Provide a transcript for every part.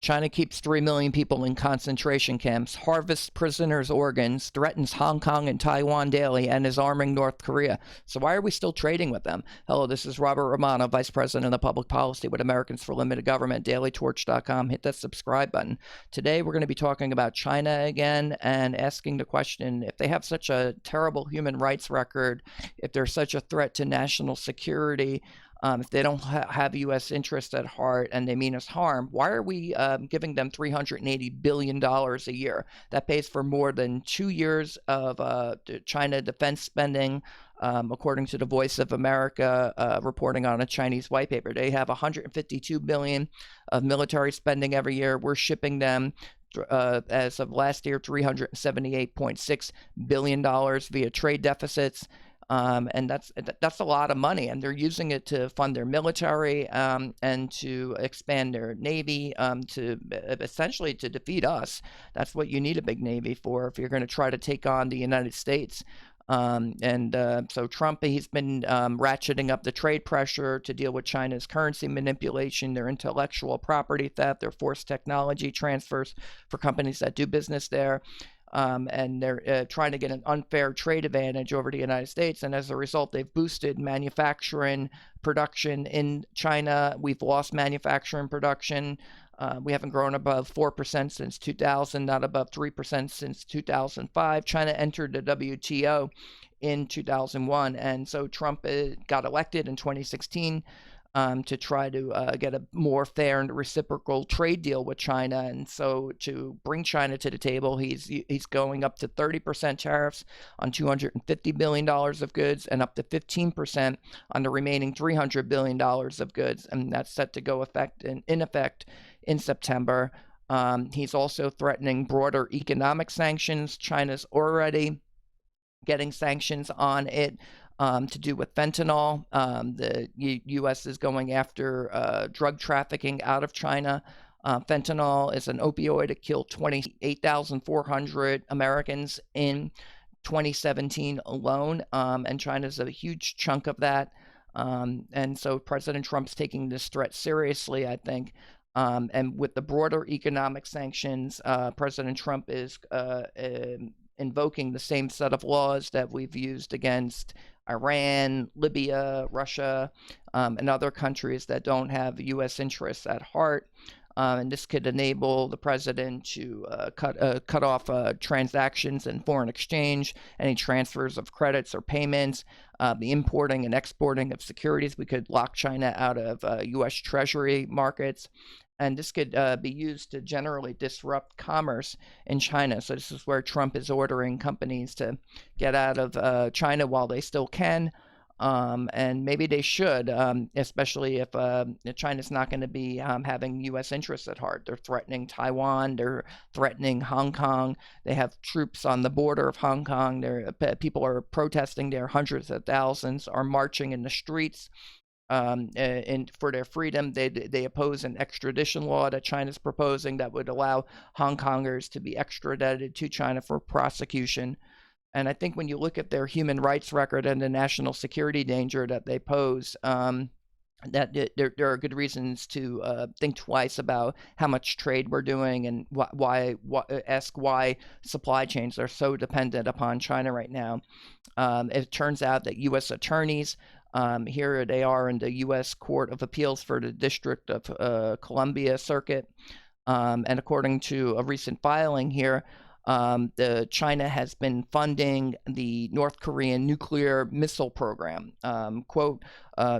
China keeps 3 million people in concentration camps, harvests prisoners' organs, threatens Hong Kong and Taiwan daily, and is arming North Korea. So why are we still trading with them? Hello, this is Robert Romano, Vice President of Public Policy with Americans for Limited Government, dailytorch.com. Hit that subscribe button. Today, we're going to be talking about China again and asking the question, if they have such a terrible human rights record, if they're such a threat to national security, if they don't have U.S. interests at heart and they mean us harm, why are we giving them $380 billion a year? That pays for more than 2 years of China defense spending, according to the Voice of America reporting on a Chinese white paper. They have $152 billion of military spending every year. We're shipping them, as of last year, $378.6 billion via trade deficits. And that's a lot of money, and they're using it to fund their military and to expand their navy, to essentially to defeat us. That's what you need a big navy for if you're going to try to take on the United States. So Trump, he's been ratcheting up the trade pressure to deal with China's currency manipulation, their intellectual property theft, their forced technology transfers for companies that do business there. And they're trying to get an unfair trade advantage over the United States. And as a result, they've boosted manufacturing production in China. We've lost manufacturing production. We haven't grown above 4% since 2000, not above 3% since 2005. China entered the WTO in 2001. And so Trump got elected in 2016. To try to get a more fair and reciprocal trade deal with China. And so to bring China to the table, he's going up to 30% tariffs on $250 billion of goods and up to 15% on the remaining $300 billion of goods. And that's set to go in effect in September. He's also threatening broader economic sanctions. China's already getting sanctions on it. To do with fentanyl. The U.S. is going after drug trafficking out of China. Fentanyl is an opioid. It killed 28,400 Americans in 2017 alone, and China's a huge chunk of that. And so President Trump's taking this threat seriously, I think. And with the broader economic sanctions, President Trump is invoking the same set of laws that we've used against Iran, Libya, Russia, and other countries that don't have U.S. interests at heart. And this could enable the president to cut off transactions in foreign exchange, any transfers of credits or payments, the importing and exporting of securities. We could lock China out of U.S. Treasury markets. And this could be used to generally disrupt commerce in China. So this is where Trump is ordering companies to get out of China while they still can. And maybe they should, especially if China's not going to be having U.S. interests at heart. They're threatening Taiwan. They're threatening Hong Kong. They have troops on the border of Hong Kong. People are protesting there. Hundreds of thousands are marching in the streets. For their freedom. They oppose an extradition law that China's proposing that would allow Hong Kongers to be extradited to China for prosecution. And I think when you look at their human rights record and the national security danger that they pose, that there are good reasons to think twice about how much trade we're doing and ask why supply chains are so dependent upon China right now. It turns out that U.S. attorneys, here they are in the U.S. Court of Appeals for the District of Columbia Circuit. And according to a recent filing here, China has been funding the North Korean nuclear missile program. Quote,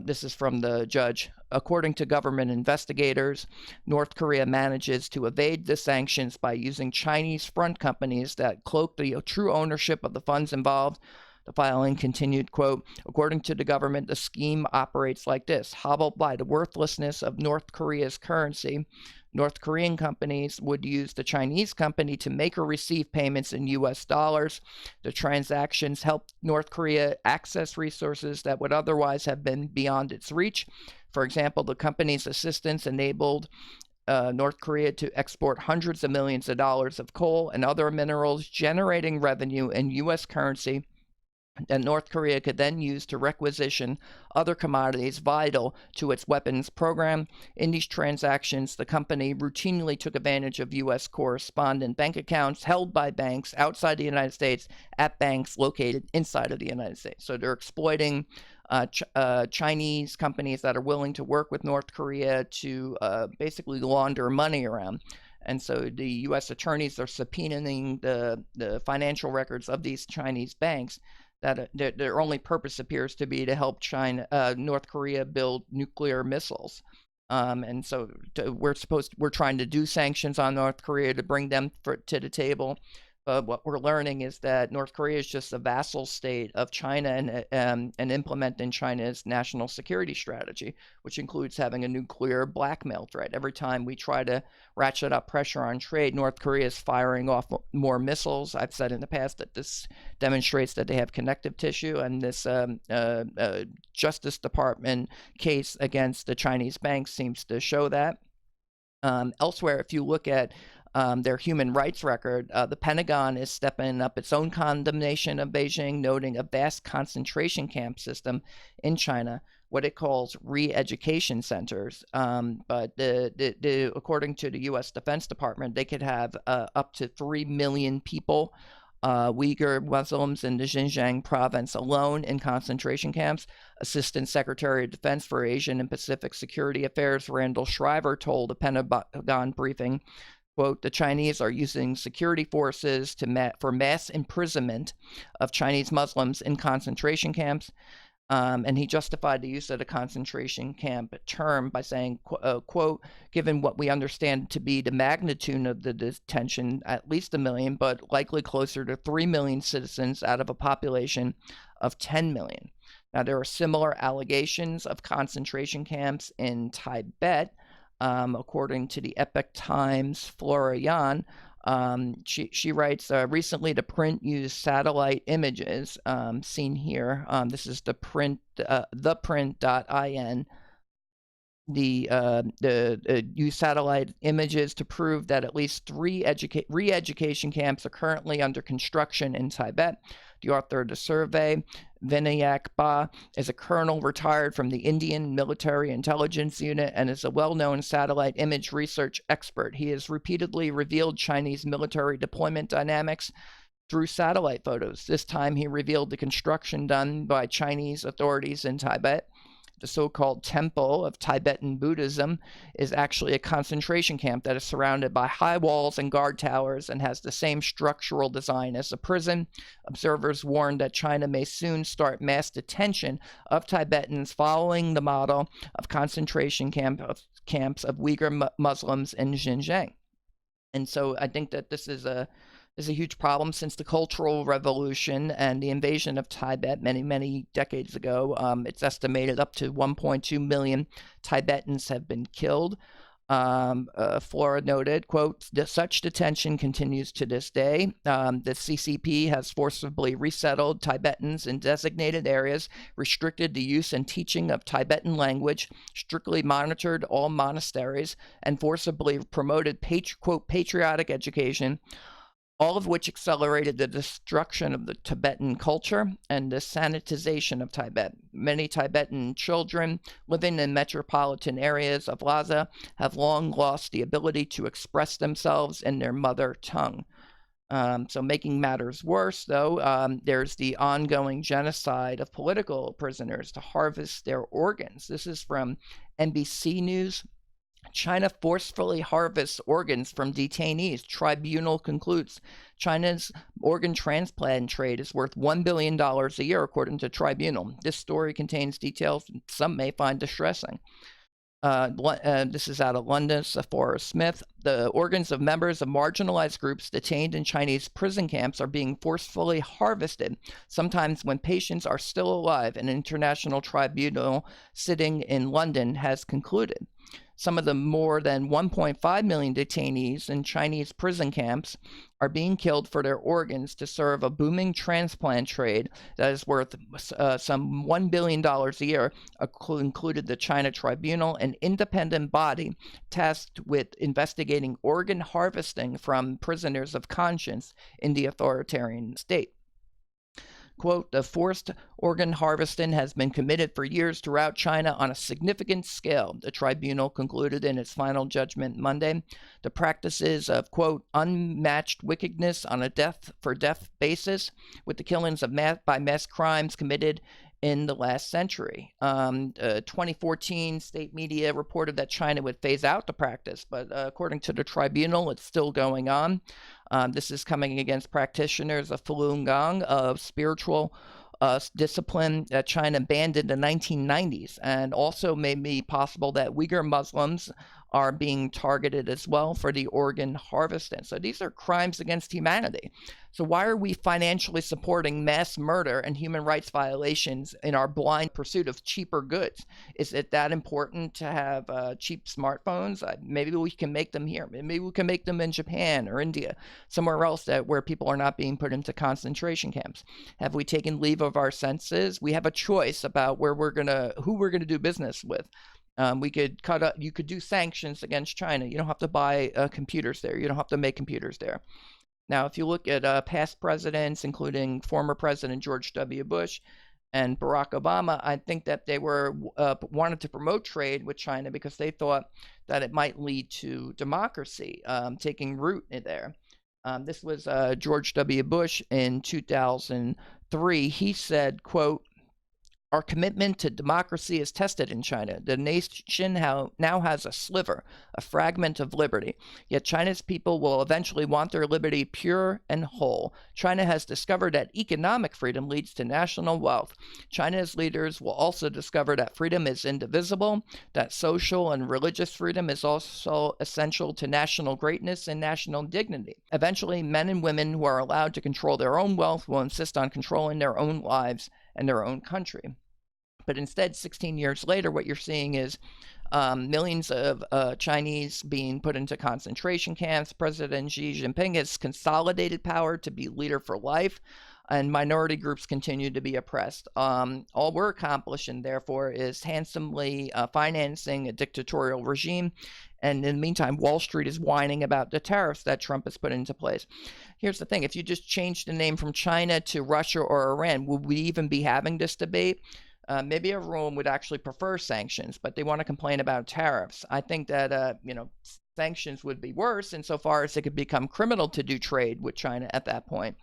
this is from the judge. According to government investigators, North Korea manages to evade the sanctions by using Chinese front companies that cloak the true ownership of the funds involved. The filing continued, quote, according to the government, the scheme operates like this. Hobbled by the worthlessness of North Korea's currency, North Korean companies would use the Chinese company to make or receive payments in U.S. dollars. The transactions helped North Korea access resources that would otherwise have been beyond its reach. For example, the company's assistance enabled North Korea to export hundreds of millions of dollars of coal and other minerals, generating revenue in U.S. currency that North Korea could then use to requisition other commodities vital to its weapons program. In these transactions, the company routinely took advantage of U.S. correspondent bank accounts held by banks outside the United States at banks located inside of the United States. So they're exploiting Chinese companies that are willing to work with North Korea to basically launder money around. And so the U.S. attorneys are subpoenaing the financial records of these Chinese banks that their only purpose appears to be to help North Korea build nuclear missiles. And so we're trying to do sanctions on North Korea to bring them to the table. But what we're learning is that North Korea is just a vassal state of China and implementing China's national security strategy, which includes having a nuclear blackmail threat. Every time we try to ratchet up pressure on trade, North Korea is firing off more missiles. I've said in the past that this demonstrates that they have connective tissue, and this Justice Department case against the Chinese banks seems to show that. Elsewhere, if you look at their human rights record, the Pentagon is stepping up its own condemnation of Beijing, noting a vast concentration camp system in China, what it calls re-education centers. But according to the U.S. Defense Department, they could have up to 3 million people, Uyghur Muslims in the Xinjiang province alone, in concentration camps. Assistant Secretary of Defense for Asian and Pacific Security Affairs Randall Shriver told a Pentagon briefing, quote, the Chinese are using security forces for mass imprisonment of Chinese Muslims in concentration camps. And he justified the use of the concentration camp term by saying, quote, given what we understand to be the magnitude of the detention, at least 1 million, but likely closer to 3 million citizens out of a population of 10 million. Now, there are similar allegations of concentration camps in Tibet. According to the Epoch Times, Flora Yan, she writes, recently the print used satellite images, seen here. This is the print, theprint.in. Use satellite images to prove that at least 3 re-education camps are currently under construction in Tibet. The author of the survey, Vinayak Ba, is a colonel retired from the Indian Military Intelligence Unit and is a well-known satellite image research expert. He has repeatedly revealed Chinese military deployment dynamics through satellite photos. This time he revealed the construction done by Chinese authorities in Tibet. The so-called Temple of Tibetan Buddhism is actually a concentration camp that is surrounded by high walls and guard towers and has the same structural design as a prison. Observers warned that China may soon start mass detention of Tibetans following the model of concentration camps of Uyghur Muslims in Xinjiang. And so I think that this is a huge problem since the Cultural Revolution and the invasion of Tibet many decades ago. It's estimated up to 1.2 million Tibetans have been killed. Flora noted, quote, such detention continues to this day. The CCP has forcibly resettled Tibetans in designated areas, restricted the use and teaching of Tibetan language, strictly monitored all monasteries, and forcibly promoted quote, patriotic education, all of which accelerated the destruction of the Tibetan culture and the sanitization of Tibet. Many Tibetan children living in metropolitan areas of Lhasa have long lost the ability to express themselves in their mother tongue. So making matters worse, though, there's the ongoing genocide of political prisoners to harvest their organs. This is from NBC News. China forcefully harvests organs from detainees. Tribunal concludes China's organ transplant trade is worth $1 billion a year, according to Tribunal. This story contains details some may find distressing. This is out of London, Sephora Smith. The organs of members of marginalized groups detained in Chinese prison camps are being forcefully harvested, sometimes when patients are still alive, an international tribunal sitting in London has concluded. Some of the more than 1.5 million detainees in Chinese prison camps are being killed for their organs to serve a booming transplant trade that is worth some $1 billion a year, included the China Tribunal, an independent body tasked with investigating organ harvesting from prisoners of conscience in the authoritarian state. Quote, the forced organ harvesting has been committed for years throughout China on a significant scale, the tribunal concluded in its final judgment Monday. The practices of, quote, unmatched wickedness on a death-for-death basis, with the killings of by mass crimes committed in the last century. 2014 state media reported that China would phase out the practice, but according to the tribunal, it's still going on. This is coming against practitioners of Falun Gong, of spiritual discipline that China banned in the 1990s, and also may be possible that Uyghur Muslims are being targeted as well for the organ harvesting. So these are crimes against humanity. So why are we financially supporting mass murder and human rights violations in our blind pursuit of cheaper goods? Is it that important to have cheap smartphones? Maybe we can make them here. Maybe we can make them in Japan or India, somewhere else where people are not being put into concentration camps. Have we taken leave of our senses? We have a choice about who we're gonna do business with. We could you could do sanctions against China. You don't have to buy computers there. You don't have to make computers there. Now, if you look at past presidents, including former President George W. Bush and Barack Obama, I think that they wanted to promote trade with China because they thought that it might lead to democracy taking root in there. This was George W. Bush in 2003. He said, quote, our commitment to democracy is tested in China. The nation now has a sliver, a fragment of liberty. Yet China's people will eventually want their liberty pure and whole. China has discovered that economic freedom leads to national wealth. China's leaders will also discover that freedom is indivisible, that social and religious freedom is also essential to national greatness and national dignity. Eventually, men and women who are allowed to control their own wealth will insist on controlling their own lives and their own country. But instead, 16 years later, what you're seeing is millions of Chinese being put into concentration camps. President Xi Jinping has consolidated power to be leader for life, and minority groups continue to be oppressed. All we're accomplishing, therefore, is handsomely financing a dictatorial regime. And in the meantime, Wall Street is whining about the tariffs that Trump has put into place. Here's the thing. If you just change the name from China to Russia or Iran, would we even be having this debate? Maybe everyone would actually prefer sanctions, but they want to complain about tariffs. I think that, sanctions would be worse insofar as it could become criminal to do trade with China at that point.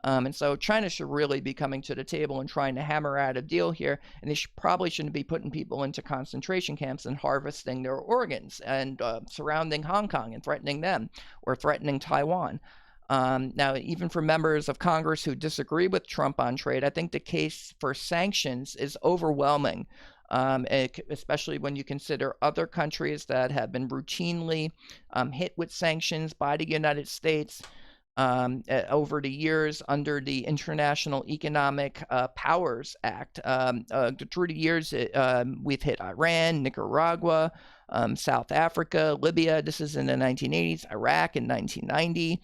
And so China should really be coming to the table and trying to hammer out a deal here. And they probably shouldn't be putting people into concentration camps and harvesting their organs and surrounding Hong Kong and threatening them or threatening Taiwan. Now, even for members of Congress who disagree with Trump on trade, I think the case for sanctions is overwhelming, especially when you consider other countries that have been routinely hit with sanctions by the United States over the years under the International Economic Powers Act. Through the years, we've hit Iran, Nicaragua, South Africa, Libya. This is in the 1980s, Iraq in 1990.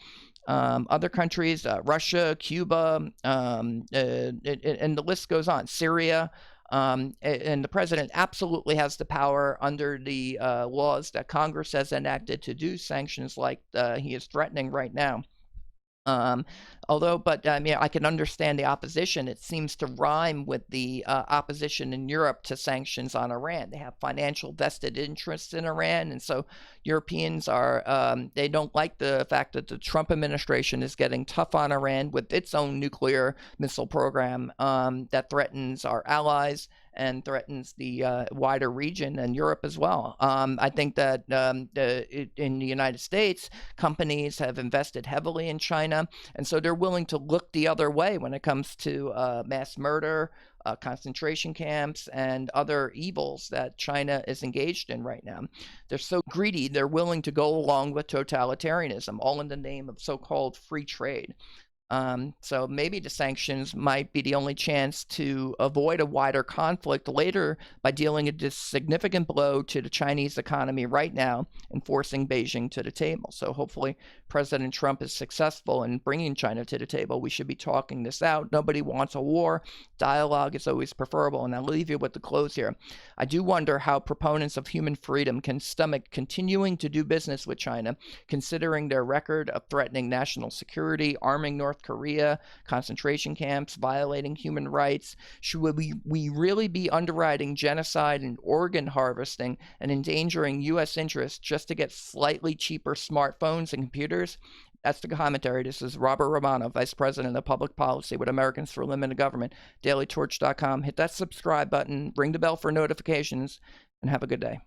Other countries, Russia, Cuba, and the list goes on, Syria. And the president absolutely has the power under the laws that Congress has enacted to do sanctions like he is threatening right now. I can understand the opposition. It seems to rhyme with the opposition in Europe to sanctions on Iran. They have financial vested interests in Iran, and so Europeans they don't like the fact that the Trump administration is getting tough on Iran with its own nuclear missile program that threatens our allies and threatens the wider region and Europe as well. I think that in the United States, companies have invested heavily in China, and so they're willing to look the other way when it comes to mass murder, concentration camps, and other evils that China is engaged in right now. They're so greedy, they're willing to go along with totalitarianism, all in the name of so-called free trade. So maybe the sanctions might be the only chance to avoid a wider conflict later by dealing a significant blow to the Chinese economy right now and forcing Beijing to the table. So hopefully President Trump is successful in bringing China to the table. We should be talking this out. Nobody wants a war. Dialogue is always preferable. And I'll leave you with the close here. I do wonder how proponents of human freedom can stomach continuing to do business with China, considering their record of threatening national security, arming North North Korea, concentration camps, violating human rights? Should we really be underwriting genocide and organ harvesting and endangering U.S. interests just to get slightly cheaper smartphones and computers? That's the commentary. This is Robert Romano, Vice President of Public Policy with Americans for Limited Government, dailytorch.com. Hit that subscribe button, ring the bell for notifications, and have a good day.